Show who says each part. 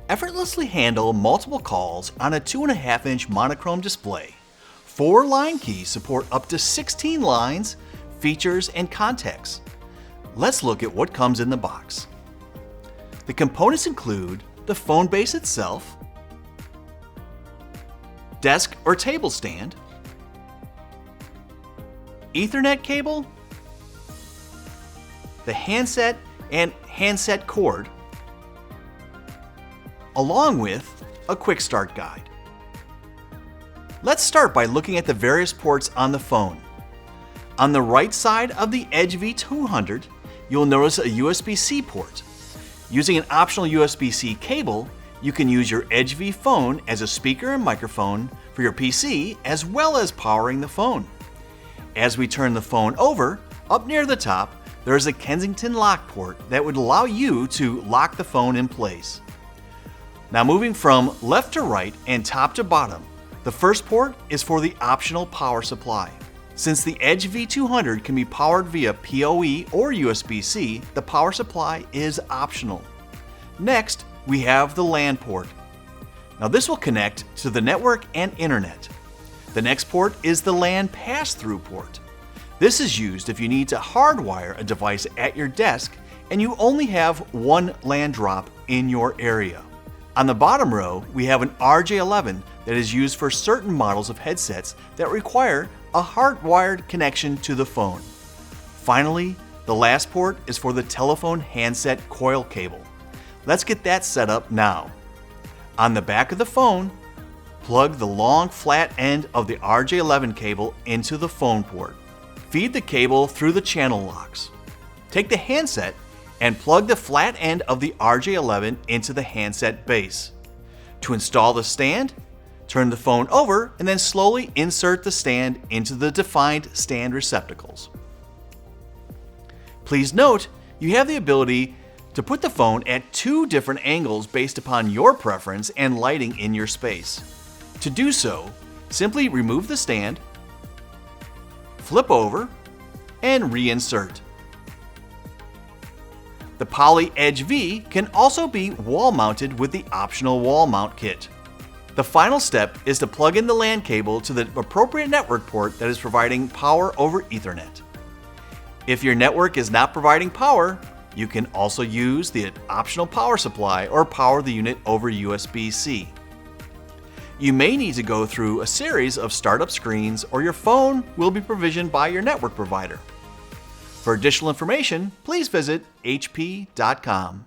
Speaker 1: Effortlessly handle multiple calls on a 2.5-inch monochrome display. 4 line keys support up to 16 lines, features, and contexts. Let's look at what comes in the box. The components include the phone base itself, desk or table stand, Ethernet cable, the handset and handset cord, along with a quick start guide. Let's start by looking at the various ports on the phone. On the right side of the Edge V200, you'll notice a USB-C port. Using an optional USB-C cable, you can use your Edge V phone as a speaker and microphone for your PC, as well as powering the phone. As we turn the phone over, up near the top, there is a Kensington lock port that would allow you to lock the phone in place. Now moving from left to right and top to bottom, the first port is for the optional power supply. Since the Edge V200 can be powered via PoE or USB-C, the power supply is optional. Next, we have the LAN port. Now this will connect to the network and internet. The next port is the LAN pass-through port. This is used if you need to hardwire a device at your desk and you only have one LAN drop in your area. On the bottom row, we have an RJ11 that is used for certain models of headsets that require a hardwired connection to the phone. Finally, the last port is for the telephone handset coil cable. Let's get that set up now. On the back of the phone, plug the long flat end of the RJ11 cable into the phone port. Feed the cable through the channel locks. Take the handset and plug the flat end of the RJ11 into the handset base. To install the stand, turn the phone over and then slowly insert the stand into the defined stand receptacles. Please note, you have the ability to put the phone at 2 different angles based upon your preference and lighting in your space. To do so, simply remove the stand, flip over, and reinsert. The Poly Edge V can also be wall-mounted with the optional wall mount kit. The final step is to plug in the LAN cable to the appropriate network port that is providing power over Ethernet. If your network is not providing power, you can also use the optional power supply or power the unit over USB-C. You may need to go through a series of startup screens or your phone will be provisioned by your network provider. For additional information, please visit hp.com.